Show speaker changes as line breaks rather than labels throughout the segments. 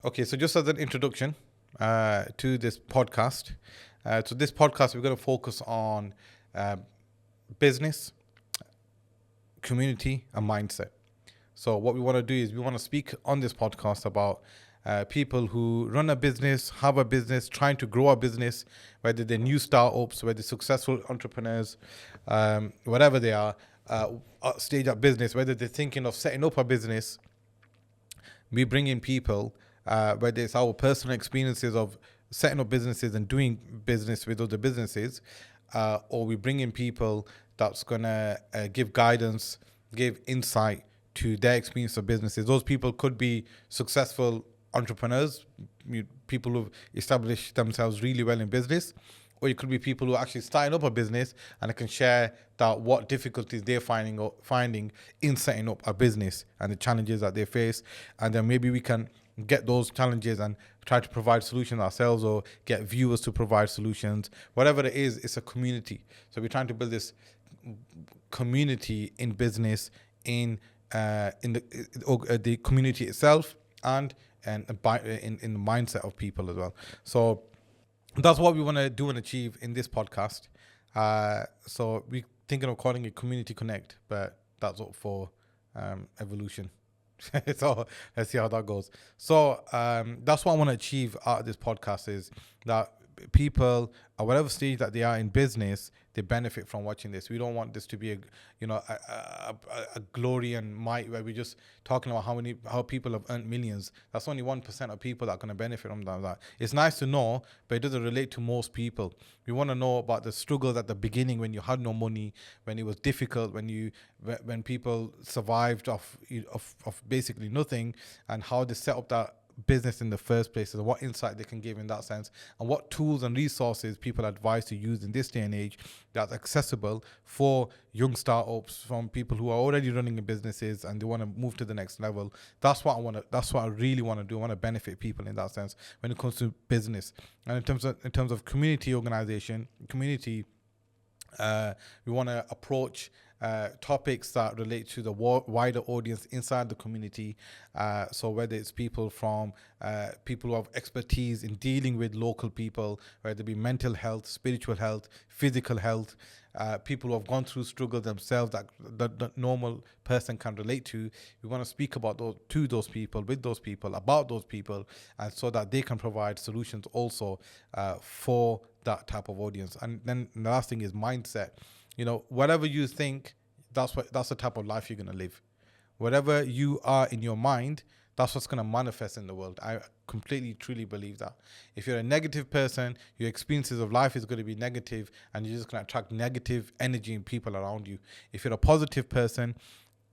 Okay, so just as an introduction to this podcast, this podcast we're going to focus on uh, business, community, and mindset. So what we want to do is we want to speak on this podcast about people who run a business, have a business, trying to grow a business, whether they're new startups, whether they're successful entrepreneurs, whatever they are, stage up business, whether they're thinking of setting up a business. We bring in people, whether it's our personal experiences of setting up businesses and doing business with other businesses, or we bring in people that's going to give guidance, give insight to their experience of businesses. Those people could be successful entrepreneurs, people who've established themselves really well in business, or it could be people who are actually starting up a business and they can share that what difficulties they're finding in setting up a business and the challenges that they face, and then maybe we can get those challenges and try to provide solutions ourselves or get viewers to provide solutions. Whatever it is, it's a community. So we're trying to build this community in business, in the community itself, and in the mindset of people as well. So that's what we want to do and achieve in this podcast. So we're thinking of calling it Community Connect, but that's up for evolution. So let's see how that goes. So that's what I want to achieve out of this podcast, is that people at whatever stage that they are in business, they benefit from watching this. We don't want this to be a glory and might where we're just talking about how people have earned millions. That's only 1% of people that are going to benefit from that. It's nice to know, but it doesn't relate to most people. We want to know about the struggles at the beginning, when you had no money, when it was difficult, when people survived off basically nothing, and how they set up that business in the first place, and what insight they can give in that sense, and what tools and resources people advise to use in this day and age that's accessible for young startups, from people who are already running businesses and they want to move to the next level. That's what I really want to do. I want to benefit people in that sense when it comes to business. And in terms of community organization, we want to approach topics that relate to the wider audience inside the community. So whether it's people who have expertise in dealing with local people, whether it be mental health, spiritual health, physical health, people who have gone through struggle themselves that the normal person can relate to. We want to speak about those people, with those people, about those people, and so that they can provide solutions also for that type of audience. And then the last thing is mindset. Whatever you think, that's the type of life you're going to live. Whatever you are in your mind, that's what's going to manifest in the world. I completely, truly believe that. If you're a negative person, your experiences of life is going to be negative, and you're just going to attract negative energy in people around you. If you're a positive person,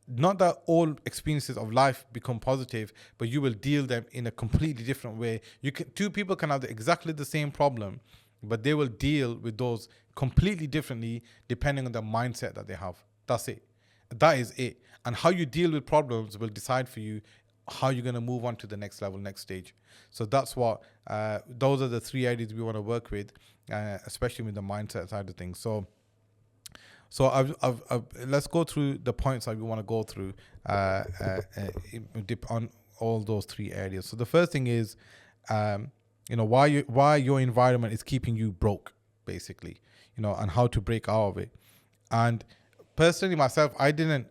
not that all experiences of life become positive, but you will deal them in a completely different way. Two people can have exactly the same problem, but they will deal with those completely differently depending on the mindset that they have. That's it. That is it. And how you deal with problems will decide for you how you're going to move on to the next level, next stage. So that's what, those are the three areas we want to work with, especially with the mindset side of things. So let's go through the points that we want to go through on all those three areas. So the first thing is, why your environment is keeping you broke, basically, and how to break out of it. And personally, myself, I didn't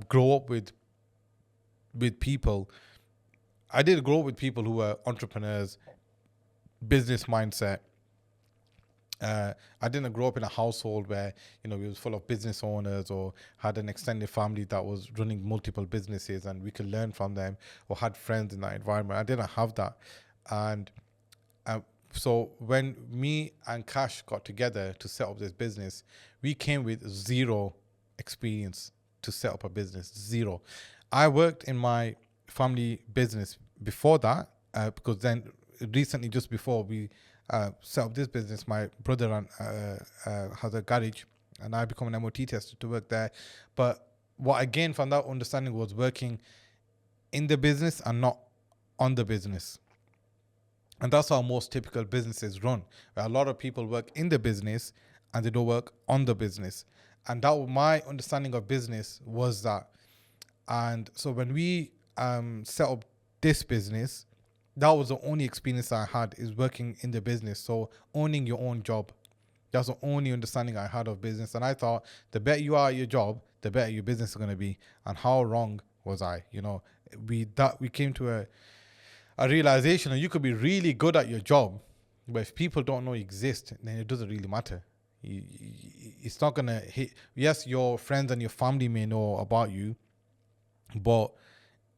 grow up with people. I did grow up with people who were entrepreneurs, business mindset. I didn't grow up in a household where we was full of business owners, or had an extended family that was running multiple businesses and we could learn from them, or had friends in that environment. I didn't have that. And so when me and Cash got together to set up this business, we came with zero experience to set up a business. Zero. I worked in my family business before that, because then recently, just before we set up this business, my brother has a garage, and I become an MOT tester to work there. But what I gained from that understanding was working in the business and not on the business. And that's how most typical businesses run, where a lot of people work in the business and they don't work on the business. And that was my understanding of business, was that. And so when we set up this business, that was the only experience I had, is working in the business. So owning your own job. That's the only understanding I had of business. And I thought the better you are at your job, the better your business is going to be. And how wrong was I? We came to a realization that you could be really good at your job, but if people don't know you exist, then it doesn't really matter. It's not going to hit. Yes, your friends and your family may know about you, but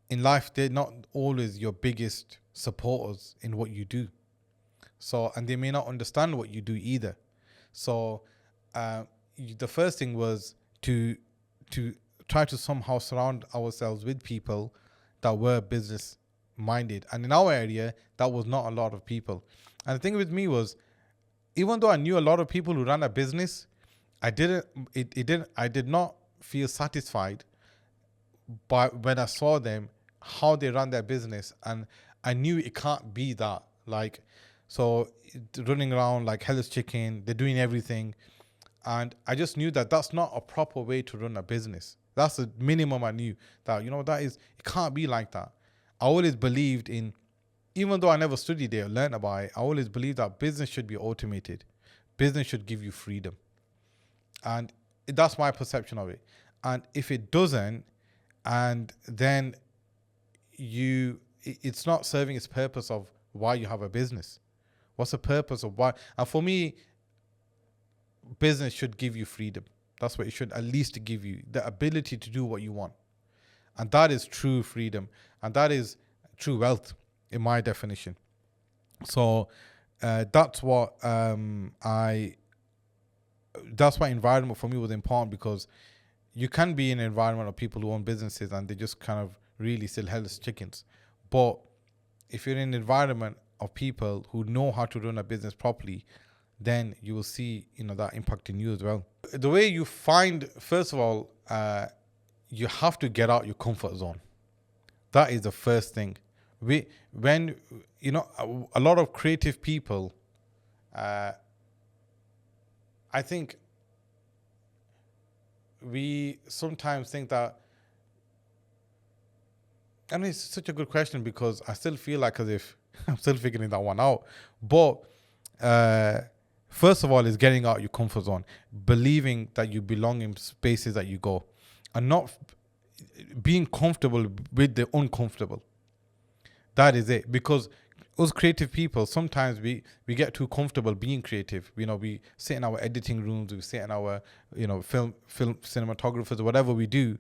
in life, they're not always your biggest supporters in what you do. So, and they may not understand what you do either. So, the first thing was to try to somehow surround ourselves with people that were business minded. And in our area, that was not a lot of people. And the thing with me was, even though I knew a lot of people who ran a business, I did not feel satisfied by when I saw them, how they run their business. And I knew it can't be that. Like, so running around like hell's chicken, they're doing everything. And I just knew that that's not a proper way to run a business. That's the minimum I knew, that, it can't be like that. I always believed in, even though I never studied it or learned about it, I always believed that business should be automated. Business should give you freedom. And that's my perception of it. And if it doesn't, and then it's not serving its purpose of why you have a business. What's the purpose of why? And for me, business should give you freedom. That's what it should at least give you, the ability to do what you want. And that is true freedom. And that is true wealth in my definition. So that's why environment for me was important, because you can be in an environment of people who own businesses and they just kind of really still hellish chickens. But if you're in an environment of people who know how to run a business properly, then you will see, that impact in you as well. The way you find, first of all, you have to get out your comfort zone. That is the first thing. A lot of creative people, I think we sometimes think that, I mean, it's such a good question, because I still feel like as if I'm still figuring that one out. But first of all, is getting out your comfort zone, believing that you belong in spaces that you go, and not being comfortable with the uncomfortable. That is it. Because us creative people, sometimes we get too comfortable being creative. We sit in our editing rooms, we sit in our film cinematographers, or whatever we do,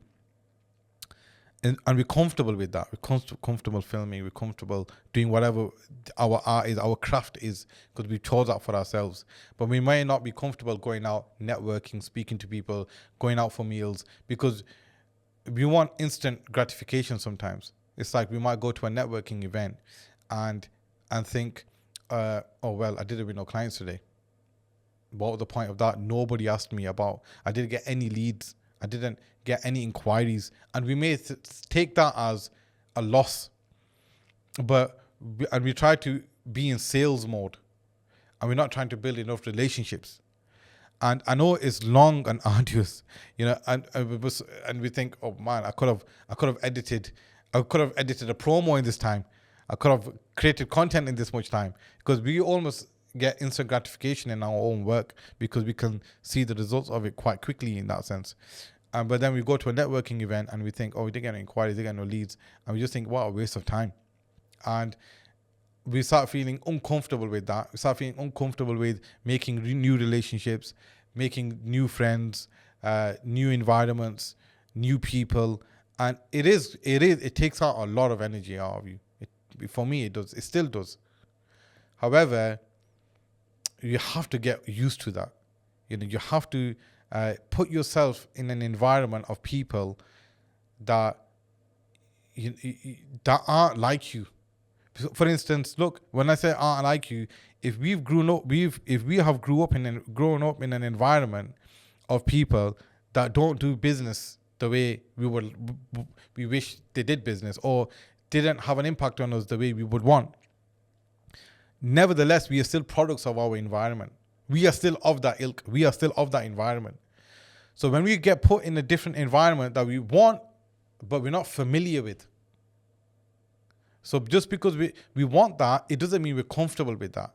and we're comfortable with that. We're comfortable filming. We're comfortable doing whatever our art is, our craft is, because we chose that for ourselves. But we might not be comfortable going out, networking, speaking to people, going out for meals, because we want instant gratification sometimes. It's like we might go to a networking event and think, oh, well, I didn't win no clients today. What was the point of that? Nobody asked me about. I didn't get any leads. I didn't get any inquiries. And we may take that as a loss. But we try to be in sales mode. And we're not trying to build enough relationships. And I know it's long and arduous, and we think, oh man, I could have edited a promo in this time. I could have created content in this much time, because we almost get instant gratification in our own work, because we can see the results of it quite quickly in that sense. But then we go to a networking event and we think, oh, we didn't get any inquiries, we didn't get no leads. And we just think, what a waste of time. And we start feeling uncomfortable with that. We start feeling uncomfortable with making new relationships, making new friends, new environments, new people. And it takes out a lot of energy out of you. For me, it does. It still does. However, you have to get used to that. You have to put yourself in an environment of people that that aren't like you. For instance, look, when I say aren't like you, if we have grown up in an environment of people that don't do business the way we wish they did business, or didn't have an impact on us the way we would want, nevertheless, we are still products of our environment. We are still of that ilk. We are still of that environment. So when we get put in a different environment that we want, but we're not familiar with, So just because we want that, it doesn't mean we're comfortable with that.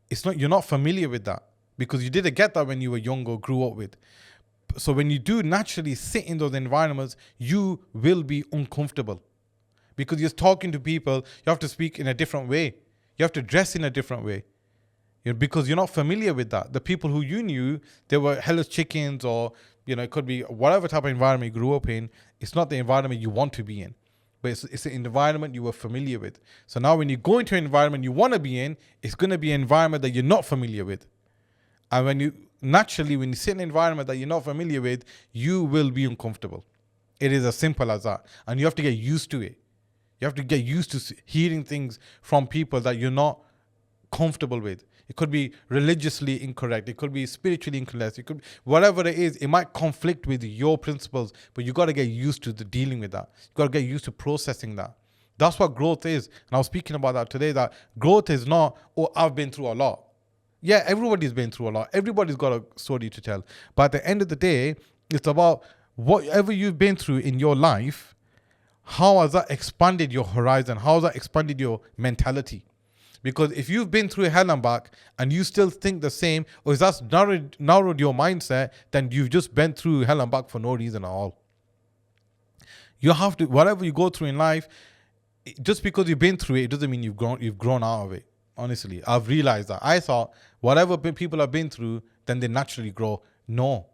It's not, you're not familiar with that because you didn't get that when you were young or grew up with. So when you do naturally sit in those environments, you will be uncomfortable because you're talking to people. You have to speak in a different way. You have to dress in a different way. Because you're not familiar with that. The people who you knew, they were hellish chickens, or it could be whatever type of environment you grew up in. It's not the environment you want to be in, but it's an environment you were familiar with. So now when you go into an environment you want to be in, it's going to be an environment that you're not familiar with. And when you sit in an environment that you're not familiar with, you will be uncomfortable. It is as simple as that. And you have to get used to it. You have to get used to hearing things from people that you're not comfortable with. It could be religiously incorrect. It could be spiritually incorrect. It could be, whatever it is, it might conflict with your principles, but you got to get used to dealing with that. You got to get used to processing that. That's what growth is. And I was speaking about that today, that growth is not, oh, I've been through a lot. Yeah, everybody's been through a lot. Everybody's got a story to tell. But at the end of the day, it's about whatever you've been through in your life, how has that expanded your horizon? How has that expanded your mentality? Because if you've been through hell and back and you still think the same, or if that's narrowed your mindset, then you've just been through hell and back for no reason at all. You have to, whatever you go through in life, just because you've been through it, it doesn't mean you've grown out of it. Honestly, I've realized that. I thought whatever people have been through, then they naturally grow. No.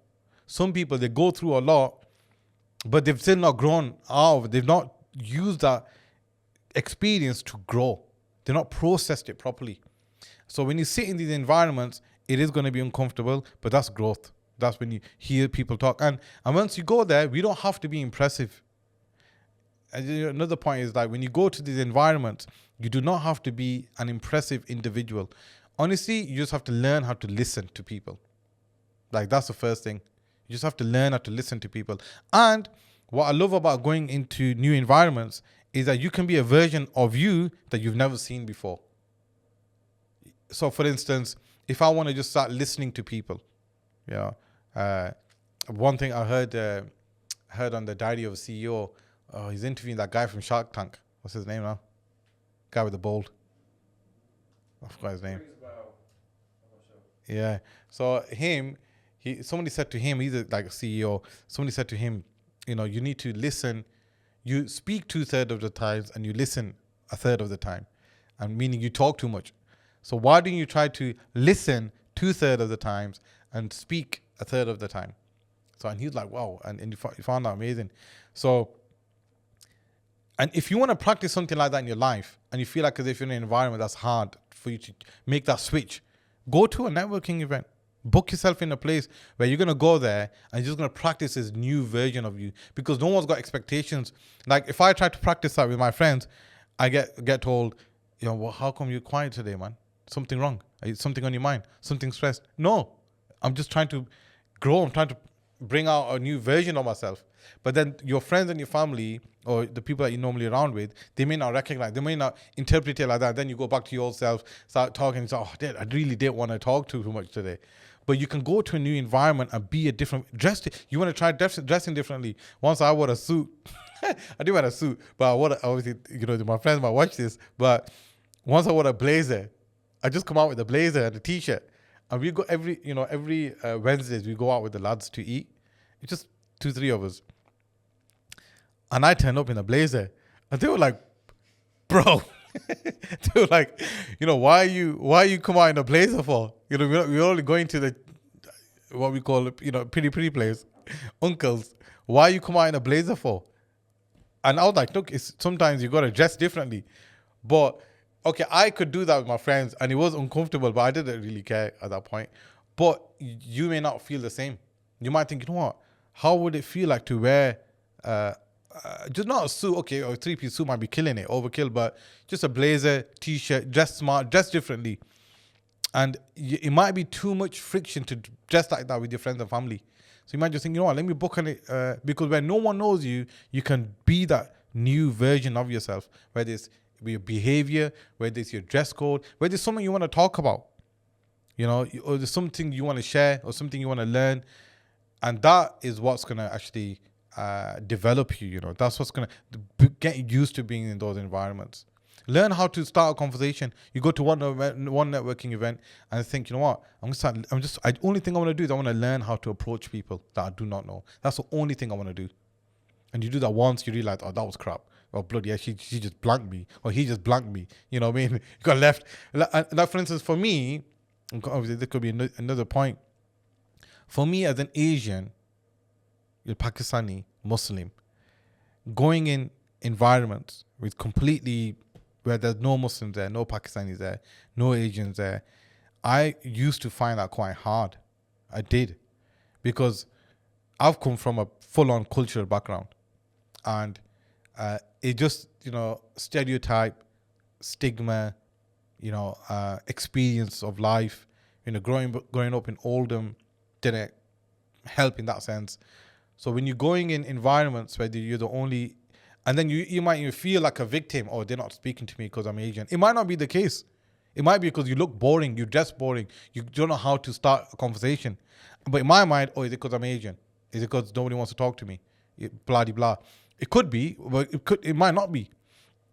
Some people, they go through a lot, but they've still not grown out of it. They've not used that experience to grow. They're not processed it properly. So when you sit in these environments, it is going to be uncomfortable, but that's growth. That's when you hear people talk. And once you go there, we don't have to be impressive. And another point is that when you go to these environments, you do not have to be an impressive individual. Honestly, you just have to learn how to listen to people. Like, that's the first thing. You just have to learn how to listen to people. And what I love about going into new environments is that you can be a version of you that you've never seen before. So for instance, if I want to just start listening to people, one thing I heard on the Diary of a CEO, he's interviewing that guy from Shark Tank. What's his name now? Guy with the bald. I forgot his name. Yeah. So somebody said to him, he's like a CEO, somebody said to him, you need to listen. You speak 2/3 of the times and you listen 1/3 of the time. And meaning you talk too much. So why don't you try to listen 2/3 of the times and speak 1/3 of the time? So, and he's like, wow. And you found that amazing. So, and if you want to practice something like that in your life and you feel like as if you're in an environment that's hard for you to make that switch, go to a networking event. Book yourself in a place where you're going to go there and you're just going to practice this new version of you, because no one's got expectations. Like if I try to practice that with my friends, I get told, well, how come you're quiet today, man? Something wrong? Something on your mind? Something stressed? No, I'm just trying to grow. I'm trying to bring out a new version of myself. But then your friends and your family or the people that you're normally around with, they may not recognize, they may not interpret it like that. Then you go back to your old self, start talking and say, I really didn't want to talk too much today. But you can go to a new environment and be a different you want to try dressing differently. Once I wore a suit. I do wear a suit, but I wore obviously, my friends might watch this, but once I wore a blazer, I just come out with a blazer and a t-shirt. And we go every Wednesdays, we go out with the lads to eat. It's just 2-3 of us. And I turned up in a blazer. And they were like, bro. They were like, why are you come out in a blazer for? We're only going to the, what we call, pretty place. Uncles, why you come out in a blazer for? And I was like, look, sometimes you got to dress differently. But, okay, I could do that with my friends and it was uncomfortable, but I didn't really care at that point. But you may not feel the same. You might think, what? How would it feel like to wear, just not a suit, okay, or a 3-piece suit might be killing it, overkill, but just a blazer, t-shirt, dress smart, dress differently. And it might be too much friction to dress like that with your friends and family. So you might just think, let me book on it, because when no one knows you, you can be that new version of yourself, whether it's your behavior, whether it's your dress code, whether it's something you want to talk about, or there's something you want to share or something you want to learn. And that is what's going to actually develop you. You know, that's what's gonna get used to being in those environments. Learn how to start a conversation. You go to one networking event and think, you know what? The only thing I want to do is I want to learn how to approach people that I do not know. That's the only thing I want to do. And you do that once, you realize, oh, that was crap. Oh, bloody yeah, she just blanked me, or he just blanked me. You know what I mean? You got left. Like for instance, for me, obviously there could be another point. For me, as an Asian, Pakistani Muslim, going in environments with completely where there's no Muslims there, no Pakistanis there, no Asians there, I used to find that quite hard. I did, because I've come from a full-on cultural background, and it just, stereotype, stigma, experience of life, growing up in Oldham didn't help in that sense. So when you're going in environments where you're the only, and then you might even feel like a victim, oh, they're not speaking to me because I'm Asian. It might not be the case. It might be because you look boring, you dress boring, you don't know how to start a conversation. But in my mind, oh, is it because I'm Asian? Is it because nobody wants to talk to me? Blah, blah, blah. It could be, but it might not be.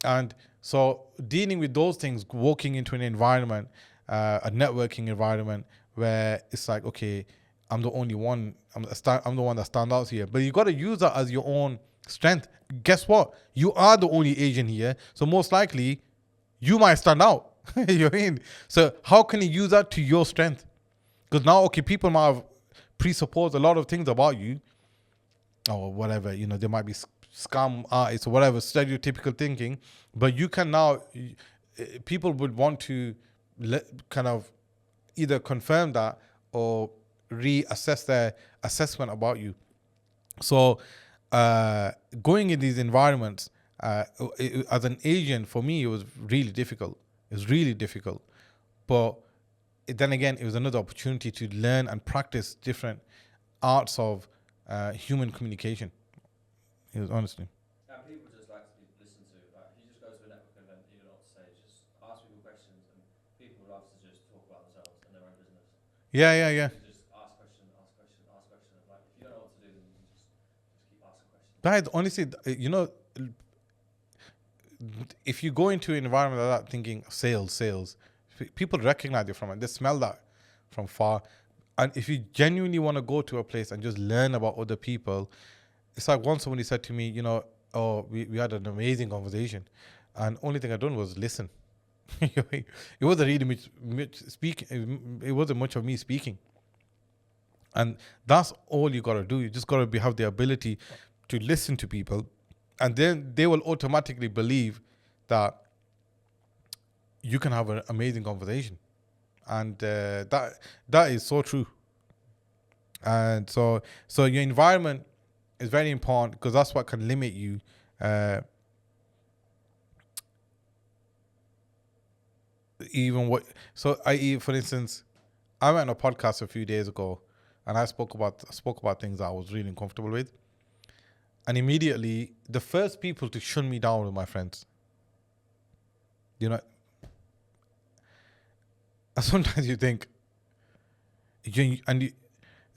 And so dealing with those things, walking into an environment, a networking environment where it's like, okay, I'm the only one, I'm the one that stands out here. But you got to use that as your own strength. Guess what? You are the only Asian here. So most likely, you might stand out. You know what I mean? So how can you use that to your strength? Because now, okay, people might have presupposed a lot of things about you, or whatever, there might be scam artists or whatever, stereotypical thinking, but you can now, people would want to kind of either confirm that or reassess their assessment about you. So going in these environments, as an Asian, for me, it was really difficult. It was really difficult. But then again, it was another opportunity to learn and practice different arts of human communication. It was, honestly.
And people just like to be listened to. Like, if you just go to a network event, you don't know what to say. Just ask people questions, and people love to just talk about themselves and their own business.
Yeah.
You just ask question. Like, if you don't know what to do, then you can just keep asking questions.
But honestly, if you go into an environment like that thinking sales, people recognize you from it. They smell that from far. And if you genuinely want to go to a place and just learn about other people, it's like once somebody said to me, we had an amazing conversation, and only thing I done was listen. It wasn't really much speaking. It wasn't much of me speaking. And that's all you got to do. You just got to have the ability to listen to people, and then they will automatically believe that you can have an amazing conversation. And that is so true. And so your environment is very important, because that's what can limit you. For instance, I went on a podcast a few days ago, and I spoke about things that I was really uncomfortable with. And immediately, the first people to shun me down were my friends. Sometimes you think, the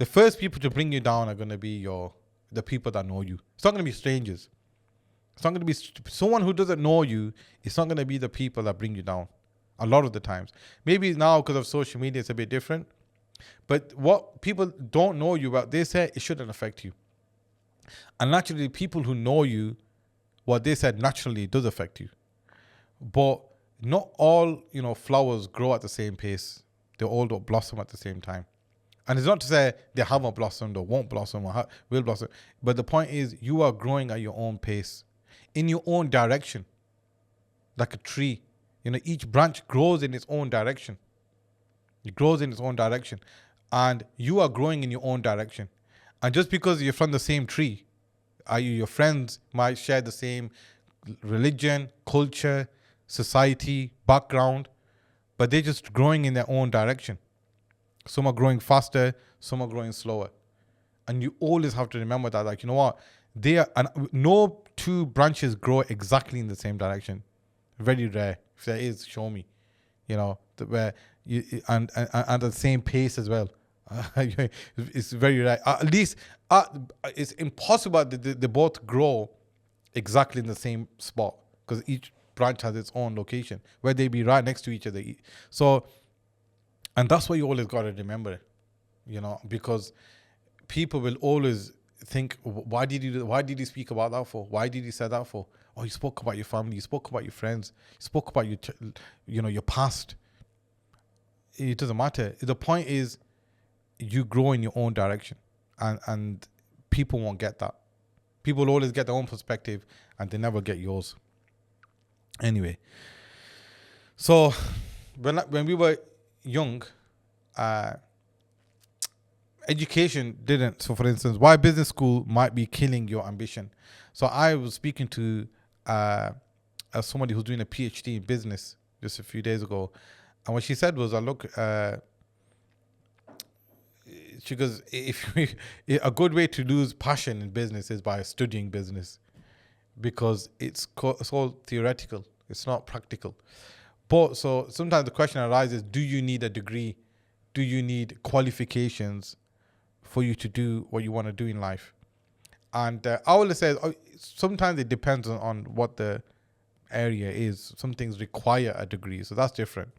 first people to bring you down are going to be the people that know you. It's not going to be strangers. It's not going to be someone who doesn't know you. It's not going to be the people that bring you down. A lot of the times, maybe now because of social media, it's a bit different. But what people don't know you about, they say it shouldn't affect you. And naturally, people who know you, what they said naturally does affect you. But not all, flowers grow at the same pace. They all don't blossom at the same time. And it's not to say they haven't blossomed or won't blossom or will blossom. But the point is, you are growing at your own pace, in your own direction, like a tree. Each branch grows in its own direction. It grows in its own direction. And you are growing in your own direction. And just because you're from the same tree, your friends might share the same religion, culture, society, background, but they're just growing in their own direction. Some are growing faster, some are growing slower. And you always have to remember that, like, no two branches grow exactly in the same direction. Very rare. If there is, show me. Where you and at the same pace as well. It's very rare. At least it's impossible that they both grow exactly in the same spot, because each branch has its own location where they be right next to each other. So, and that's what you always got to remember, because people will always think, why did you speak about that for? Why did you say that for? Oh, you spoke about your family, you spoke about your friends, you spoke about your past. It doesn't matter. The point is, you grow in your own direction, and people won't get that. People always get their own perspective and they never get yours. Anyway, so when we were young, education didn't. So for instance, why business school might be killing your ambition. So I was speaking to somebody who's doing a PhD in business just a few days ago, and what she said was, she goes, a good way to lose passion in business is by studying business, because it's all theoretical. It's not practical. But so sometimes the question arises, do you need a degree? Do you need qualifications for you to do what you want to do in life? And I will say, sometimes it depends on what the area is. Some things require a degree, so that's different.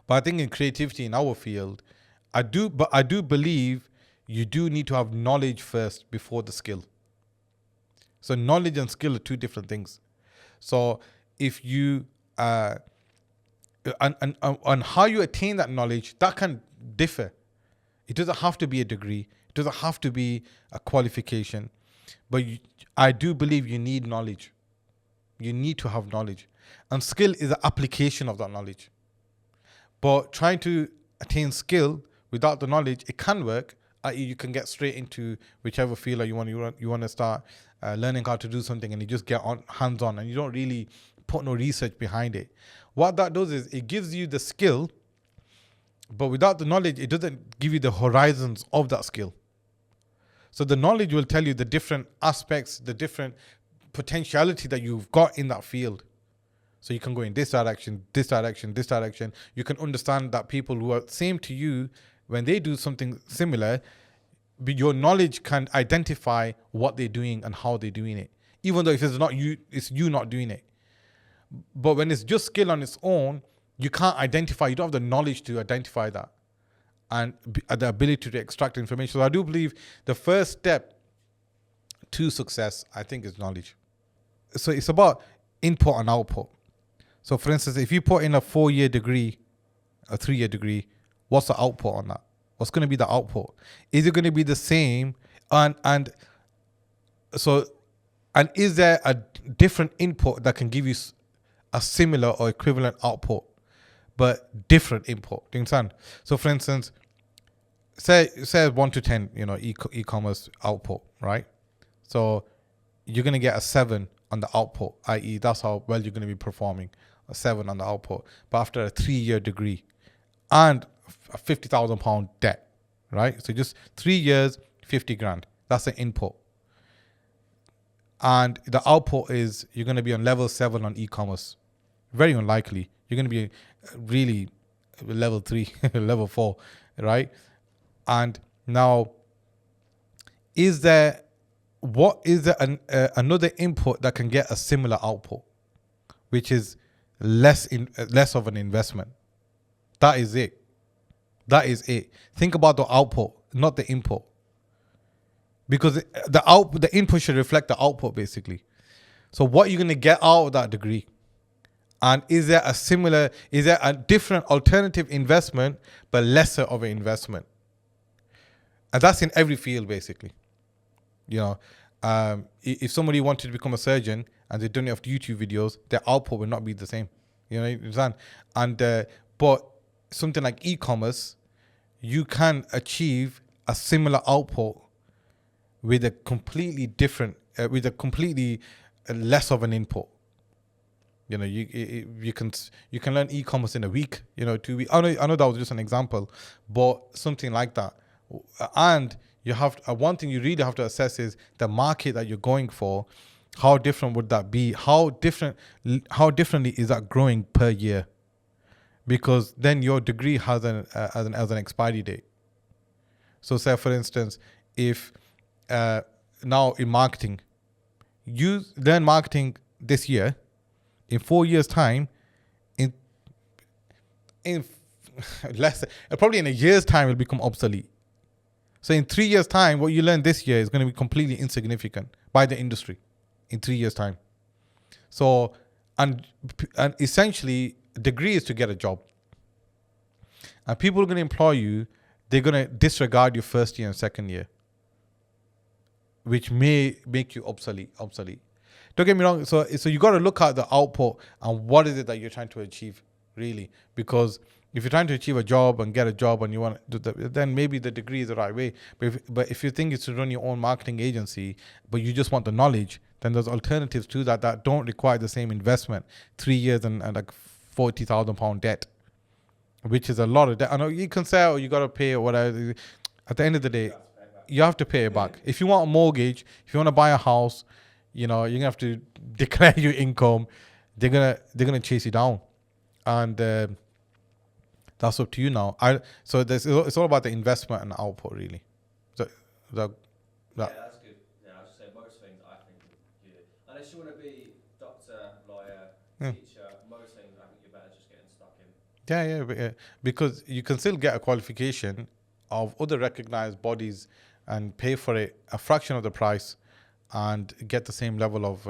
But I think in creativity in our field, I do believe you do need to have knowledge first before the skill. So knowledge and skill are two different things. So if you and how you attain that knowledge, that can differ. It doesn't have to be a degree. It doesn't have to be a qualification. But I do believe you need knowledge. You need to have knowledge. And skill is an application of that knowledge. But trying to attain skill without the knowledge, it can work. You can get straight into whichever field you want to start learning how to do something, and you just get hands on, and you don't really put no research behind it. What that does is it gives you the skill, but without the knowledge, it doesn't give you the horizons of that skill. So the knowledge will tell you the different aspects, the different potentiality that you've got in that field. So you can go in this direction, this direction, this direction. You can understand that people who are same to you, when they do something similar, your knowledge can identify what they're doing and how they're doing it. Even though if it's not you, it's you not doing it. But when it's just skill on its own, you can't identify, you don't have the knowledge to identify that and the ability to extract information. So I do believe the first step to success, I think, is knowledge. So it's about input and output. So for instance, if you put in a 4-year degree, a 3-year degree, what's the output on that? What's going to be the output? Is it going to be the same? And is there a different input that can give you a similar or equivalent output, but different input? Do you understand? So for instance, say 1 to 10, e-commerce output, right? So you're going to get a 7 on the output, i.e. that's how well you're going to be performing, a 7 on the output. But after a 3-year degree and a £50,000 debt, right? So just 3 years, 50 grand. That's the input. And the output is you're going to be on level 7 on e-commerce. Very unlikely. You're going to be really level 3, level 4, right? And now, is there another input that can get a similar output, which is less of an investment? That is it. Think about the output, not the input, because the input should reflect the output basically. So what are you going to get out of that degree? And is there a different alternative investment, but lesser of an investment? And that's in every field basically. If somebody wanted to become a surgeon and they've done it off YouTube videos, their output will not be the same. You understand? And but something like e-commerce, you can achieve a similar output with a completely different, less of an input. You can learn e-commerce in a week, 2 weeks. I know that was just an example, but something like that. And you have one thing you really have to assess is the market that you're going for. How different would that be? How differently is that growing per year? Because then your degree has an expiry date. So say for instance, if now in marketing, you learn marketing this year, in 4 years time, in less, probably in a year's time, it'll become obsolete. So in 3 years time, what you learn this year is going to be completely insignificant by the industry in 3 years time. So, and essentially, degree is to get a job. And people are going to employ you, they're going to disregard your first year and second year, which may make you obsolete. Don't get me wrong. So you got to look at the output and what is it that you're trying to achieve, really. Because if you're trying to achieve a job and get a job and you want to do that, then maybe the degree is the right way. But if you think it's to run your own marketing agency, but you just want the knowledge, then there's alternatives to that don't require the same investment. 3 years and like £40,000 debt, which is a lot of debt. I know you can say, oh, you got to pay or whatever. At the end of the day, you have to pay it back. If you want a mortgage, if you want to buy a house, you're gonna have to declare your income. They're gonna chase you down, and that's up to you now. So it's all about the investment and output, really. So
yeah, that's good. Yeah, I was just saying most things I think unless you want to be doctor, lawyer, teacher, most things I think you're better just getting stuck in.
Yeah, because you can still get a qualification of other recognized bodies and pay for it a fraction of the price and get the same level of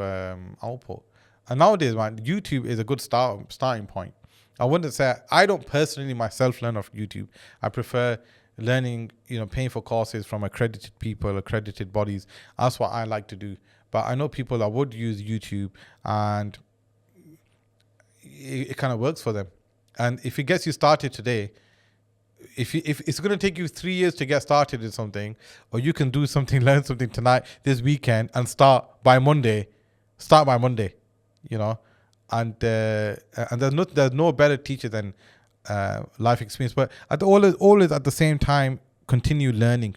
output. And nowadays, man, YouTube is a good starting point. I wouldn't say, I don't personally myself learn off YouTube. I prefer learning, paying for courses from accredited people, accredited bodies. That's what I like to do. But I know people that would use YouTube and it kind of works for them. And if it gets you started today, if it's going to take you 3 years to get started in something, or you can do something, learn something tonight, this weekend, and start by Monday, and there's no better teacher than life experience. But always at the same time, continue learning,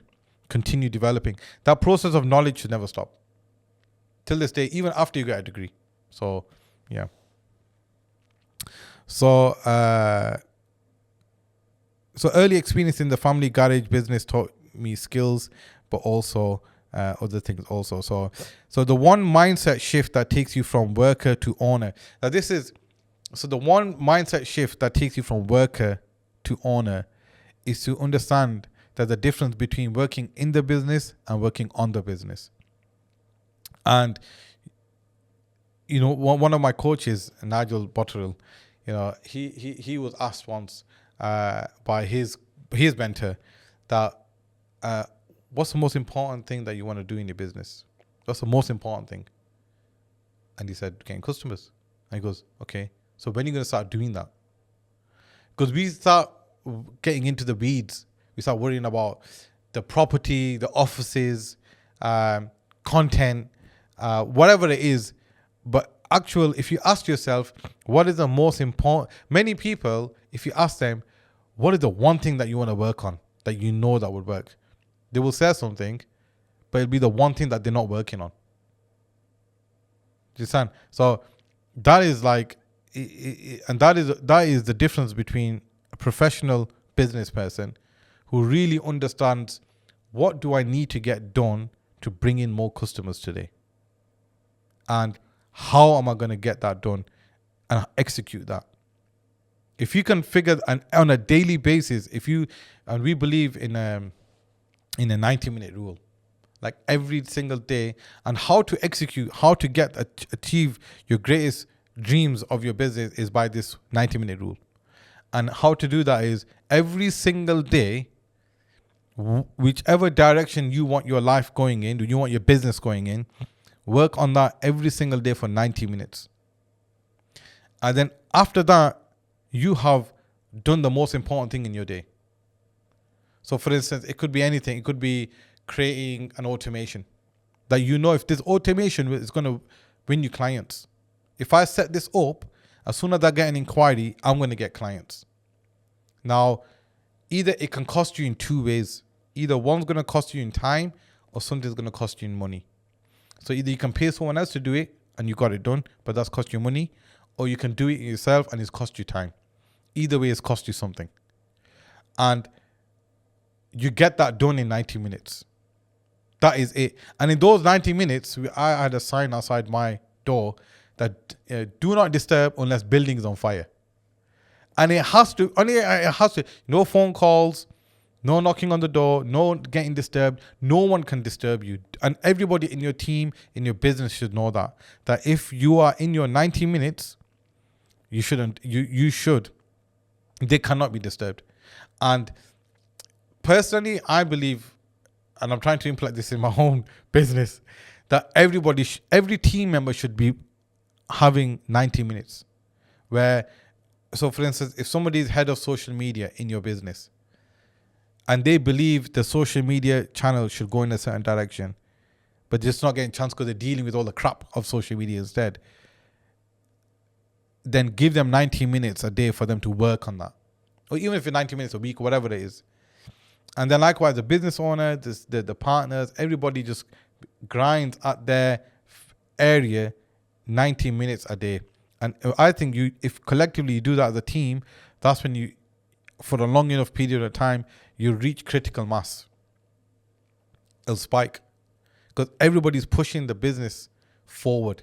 continue developing. That process of knowledge should never stop till this day, even after you get a degree. So yeah. So early experience in the family garage business taught me skills, but also other things also. So the one mindset shift that takes you from worker to owner. Now the one mindset shift that takes you from worker to owner is to understand that the difference between working in the business and working on the business. And one of my coaches, Nigel Botterill, he was asked once by his mentor that what's the most important thing that you want to do in your business? What's the most important thing? And he said, getting customers. And he goes, okay, so when are you going to start doing that? Because we start getting into the weeds. We start worrying about the property, the offices, content, whatever it is. But if you ask yourself, what is the most important? Many people, if you ask them, what is the one thing that you want to work on that that would work? They will say something, but it'll be the one thing that they're not working on. Do you understand? So that is and that is the difference between a professional business person who really understands what do I need to get done to bring in more customers today, and how am I going to get that done and execute that. If you can figure on a daily basis, and we believe in a 90-minute rule, like every single day, and how to execute, how to achieve your greatest dreams of your business is by this 90-minute rule. And how to do that is every single day, whichever direction you want your life going in, you want your business going in, work on that every single day for 90 minutes. And then after that, you have done the most important thing in your day. So for instance, it could be anything. It could be creating an automation that if this automation is going to win you clients. If I set this up, as soon as I get an inquiry, I'm going to get clients. Now, either it can cost you in two ways. Either one's going to cost you in time, or something's going to cost you in money. So either you can pay someone else to do it and you got it done, but that's cost you money, or you can do it yourself and it's cost you time. Either way, it's cost you something. And you get that done in 90 minutes. That is it. And in those 90 minutes, I had a sign outside my door that do not disturb unless building is on fire. And it has to, no phone calls, no knocking on the door, no getting disturbed. No one can disturb you. And everybody in your team, in your business should know that if you are in your 90 minutes, you shouldn't, you should. They cannot be disturbed. And personally, I believe, and I'm trying to implement this in my own business, that every team member should be having 90 minutes. So for instance, if somebody is head of social media in your business and they believe the social media channel should go in a certain direction, but they're just not getting a chance because they're dealing with all the crap of social media instead, then give them 90 minutes a day for them to work on that. Or even if it's 90 minutes a week, whatever it is. And then likewise, the business owner, the partners, everybody just grinds at their area 90 minutes a day. And I think if collectively you do that as a team, that's when you, for a long enough period of time, you reach critical mass. It'll spike. Because everybody's pushing the business forward.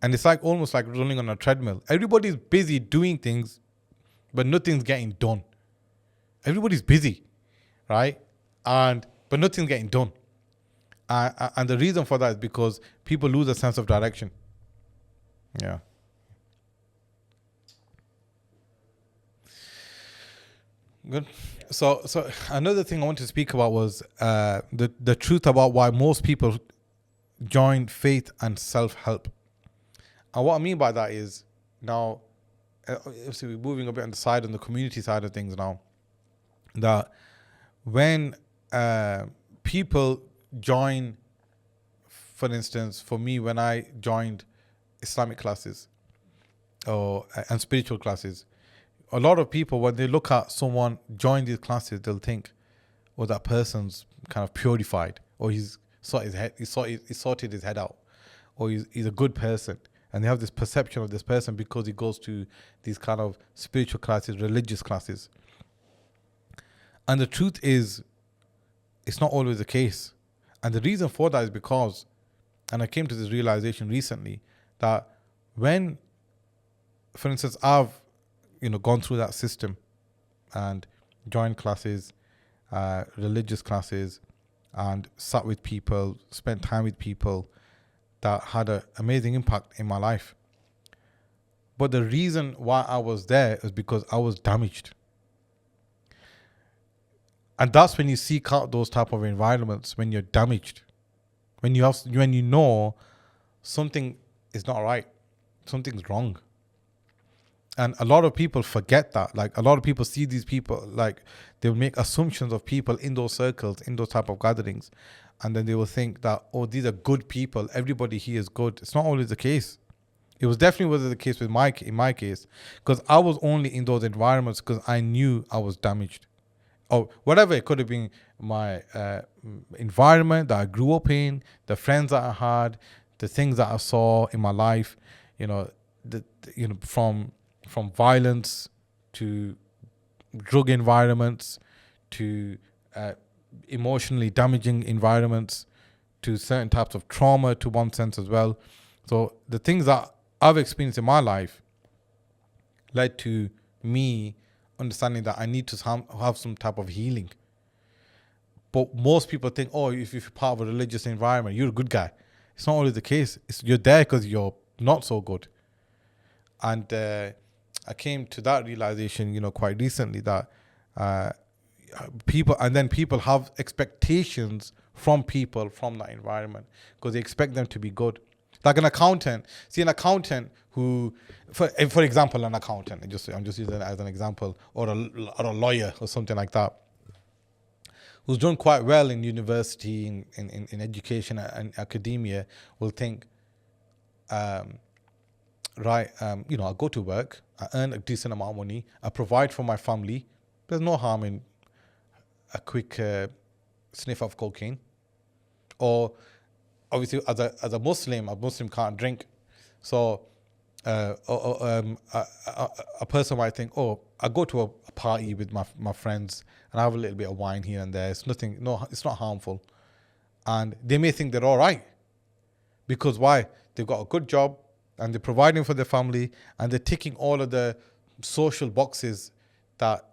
And it's like almost like running on a treadmill. Everybody's busy doing things, but nothing's getting done. Everybody's busy, right? But nothing's getting done. And the reason for that is because people lose a sense of direction. Yeah. Good. So another thing I want to speak about was the truth about why most people join faith and self-help. And what I mean by that is, now, obviously we're moving a bit on the community side of things now, that when people join, for instance, for me, when I joined Islamic classes and spiritual classes, a lot of people, when they look at someone join these classes, they'll think, oh, that person's kind of purified, or he's sorted his head out, or he's a good person. And they have this perception of this person because he goes to these kind of spiritual classes, religious classes. And the truth is, it's not always the case. And the reason for that is because, and I came to this realization recently, that when, for instance, I've gone through that system and joined classes, religious classes, and sat with people, spent time with people that had an amazing impact in my life. But the reason why I was there is because I was damaged. And that's when you seek out those type of environments, when you're damaged, when you know something is not right, something's wrong. And a lot of people forget that. Like, a lot of people see these people, like, they'll make assumptions of people in those circles, in those type of gatherings. And then they will think that, oh, these are good people. Everybody here is good. It's not always the case. It was definitely the case in my case, because I was only in those environments because I knew I was damaged. Or whatever, it could have been my environment that I grew up in, the friends that I had, the things that I saw in my life, from violence to drug environments to emotionally damaging environments to certain types of trauma, to one sense as well. So the things that I've experienced in my life led to me understanding that I need to have some type of healing. But most people think, oh, if you're part of a religious environment, you're a good guy. It's not always the case. You're there because you're not so good. And I came to that realization, quite recently, that people have expectations from people from that environment because they expect them to be good. Like an accountant. See, an accountant who, for example, I'm just using it as an example, or a lawyer or something like that, who's done quite well in university, in education and academia, will think, I go to work, I earn a decent amount of money, I provide for my family. There's no harm in a quick sniff of cocaine. Or obviously, as a Muslim can't drink. So a person might think, oh, I go to a party with my friends and I have a little bit of wine here and there. It's nothing. No, it's not harmful, and they may think they're all right because why? They've got a good job and they're providing for their family and they're ticking all of the social boxes that,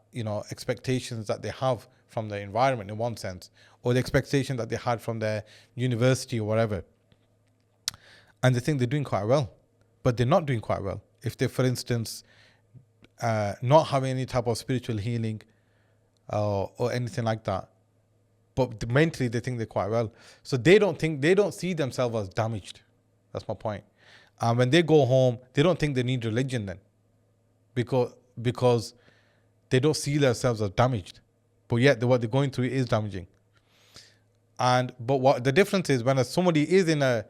expectations that they have from the environment in one sense, or the expectation that they had from their university or whatever. And they think they're doing quite well, but they're not doing quite well. If they, for instance, not having any type of spiritual healing or anything like that, but mentally they think they're quite well. So they don't see themselves as damaged. That's my point. And when they go home, they don't think they need religion then, because they don't see themselves as damaged. But yet what they're going through is damaging. But what the difference is, when somebody is in an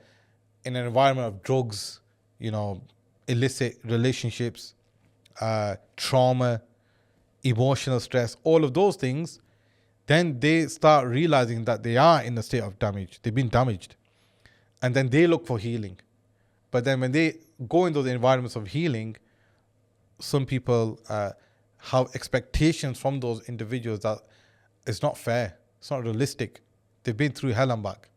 environment of drugs, illicit relationships, trauma, emotional stress, all of those things, then they start realizing that they are in a state of damage. They've been damaged. And then they look for healing. But then when they go in those environments of healing, some people have expectations from those individuals that it's not fair. It's not realistic. They've been through hell and back.